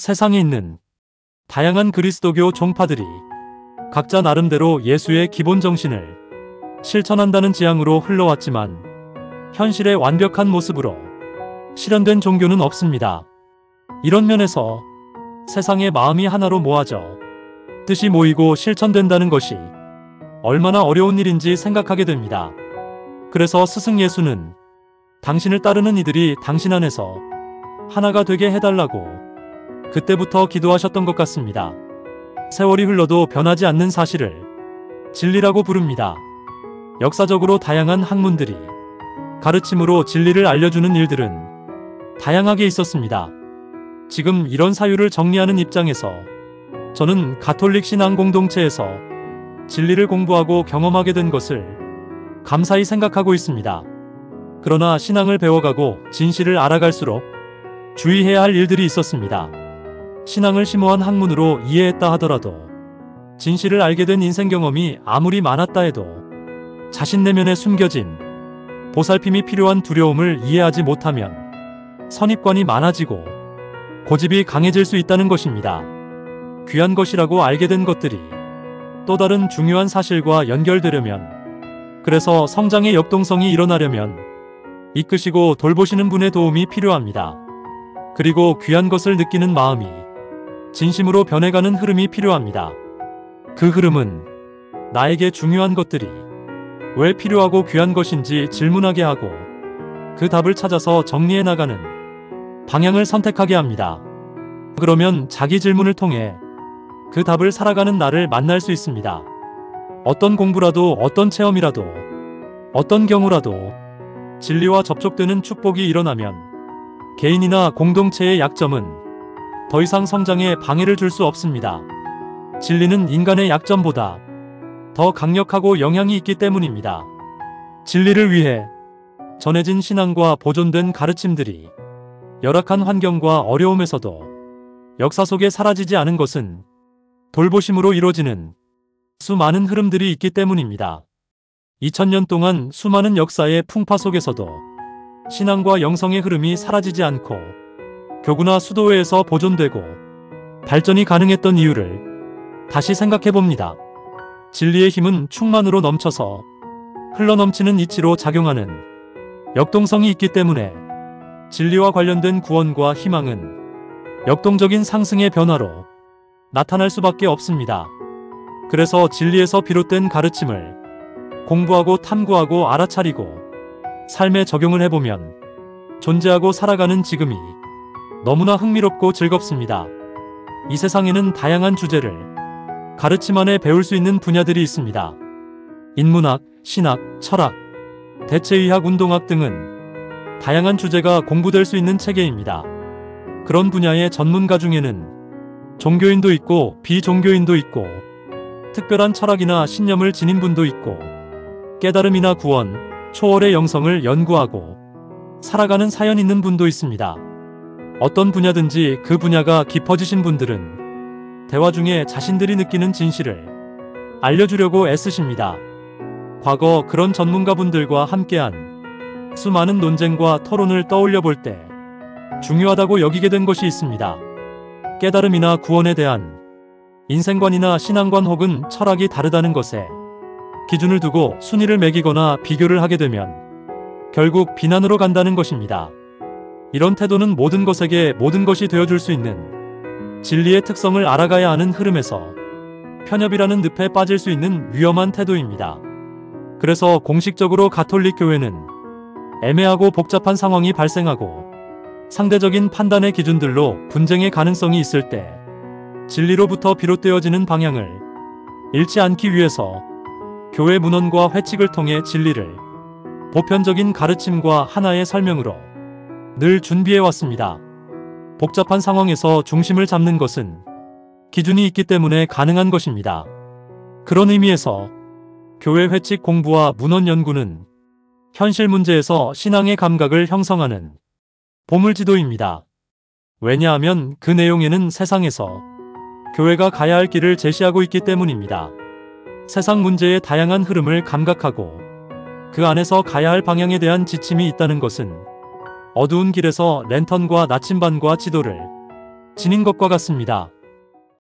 세상에 있는 다양한 그리스도교 종파들이 각자 나름대로 예수의 기본 정신을 실천한다는 지향으로 흘러왔지만 현실의 완벽한 모습으로 실현된 종교는 없습니다. 이런 면에서 세상의 마음이 하나로 모아져 뜻이 모이고 실천된다는 것이 얼마나 어려운 일인지 생각하게 됩니다. 그래서 스승 예수는 당신을 따르는 이들이 당신 안에서 하나가 되게 해달라고 그때부터 기도하셨던 것 같습니다. 세월이 흘러도 변하지 않는 사실을 진리라고 부릅니다. 역사적으로 다양한 학문들이 가르침으로 진리를 알려주는 일들은 다양하게 있었습니다. 지금 이런 사유를 정리하는 입장에서 저는 가톨릭 신앙 공동체에서 진리를 공부하고 경험하게 된 것을 감사히 생각하고 있습니다. 그러나 신앙을 배워가고 진실을 알아갈수록 주의해야 할 일들이 있었습니다. 신앙을 심오한 학문으로 이해했다 하더라도 진실을 알게 된 인생 경험이 아무리 많았다 해도 자신 내면에 숨겨진 보살핌이 필요한 두려움을 이해하지 못하면 선입관이 많아지고 고집이 강해질 수 있다는 것입니다. 귀한 것이라고 알게 된 것들이 또 다른 중요한 사실과 연결되려면, 그래서 성장의 역동성이 일어나려면 이끄시고 돌보시는 분의 도움이 필요합니다. 그리고 귀한 것을 느끼는 마음이 진심으로 변해가는 흐름이 필요합니다. 그 흐름은 나에게 중요한 것들이 왜 필요하고 귀한 것인지 질문하게 하고 그 답을 찾아서 정리해 나가는 방향을 선택하게 합니다. 그러면 자기 질문을 통해 그 답을 살아가는 나를 만날 수 있습니다. 어떤 공부라도, 어떤 체험이라도, 어떤 경우라도 진리와 접촉되는 축복이 일어나면 개인이나 공동체의 약점은 더 이상 성장에 방해를 줄 수 없습니다. 진리는 인간의 약점보다 더 강력하고 영향이 있기 때문입니다. 진리를 위해 전해진 신앙과 보존된 가르침들이 열악한 환경과 어려움에서도 역사 속에 사라지지 않은 것은 돌보심으로 이루어지는 수많은 흐름들이 있기 때문입니다. 2000년 동안 수많은 역사의 풍파 속에서도 신앙과 영성의 흐름이 사라지지 않고 교구나 수도회에서 보존되고 발전이 가능했던 이유를 다시 생각해봅니다. 진리의 힘은 충만으로 넘쳐서 흘러넘치는 이치로 작용하는 역동성이 있기 때문에 진리와 관련된 구원과 희망은 역동적인 상승의 변화로 나타날 수밖에 없습니다. 그래서 진리에서 비롯된 가르침을 공부하고 탐구하고 알아차리고 삶에 적용을 해보면 존재하고 살아가는 지금이 너무나 흥미롭고 즐겁습니다. 이 세상에는 다양한 주제를 가르침 안에 배울 수 있는 분야들이 있습니다. 인문학, 신학, 철학, 대체의학, 운동학 등은 다양한 주제가 공부될 수 있는 체계입니다. 그런 분야의 전문가 중에는 종교인도 있고 비종교인도 있고 특별한 철학이나 신념을 지닌 분도 있고 깨달음이나 구원, 초월의 영성을 연구하고 살아가는 사연 있는 분도 있습니다. 어떤 분야든지 그 분야가 깊어지신 분들은 대화 중에 자신들이 느끼는 진실을 알려주려고 애쓰십니다. 과거 그런 전문가분들과 함께한 수많은 논쟁과 토론을 떠올려 볼 때 중요하다고 여기게 된 것이 있습니다. 깨달음이나 구원에 대한 인생관이나 신앙관 혹은 철학이 다르다는 것에 기준을 두고 순위를 매기거나 비교를 하게 되면 결국 비난으로 간다는 것입니다. 이런 태도는 모든 것에게 모든 것이 되어줄 수 있는 진리의 특성을 알아가야 하는 흐름에서 편협이라는 늪에 빠질 수 있는 위험한 태도입니다. 그래서 공식적으로 가톨릭 교회는 애매하고 복잡한 상황이 발생하고 상대적인 판단의 기준들로 분쟁의 가능성이 있을 때 진리로부터 비롯되어지는 방향을 잃지 않기 위해서 교회 문헌과 회칙을 통해 진리를 보편적인 가르침과 하나의 설명으로 늘 준비해왔습니다. 복잡한 상황에서 중심을 잡는 것은 기준이 있기 때문에 가능한 것입니다. 그런 의미에서 교회 회칙 공부와 문헌 연구는 현실 문제에서 신앙의 감각을 형성하는 보물지도입니다. 왜냐하면 그 내용에는 세상에서 교회가 가야 할 길을 제시하고 있기 때문입니다. 세상 문제의 다양한 흐름을 감각하고 그 안에서 가야 할 방향에 대한 지침이 있다는 것은 어두운 길에서 랜턴과 나침반과 지도를 지닌 것과 같습니다.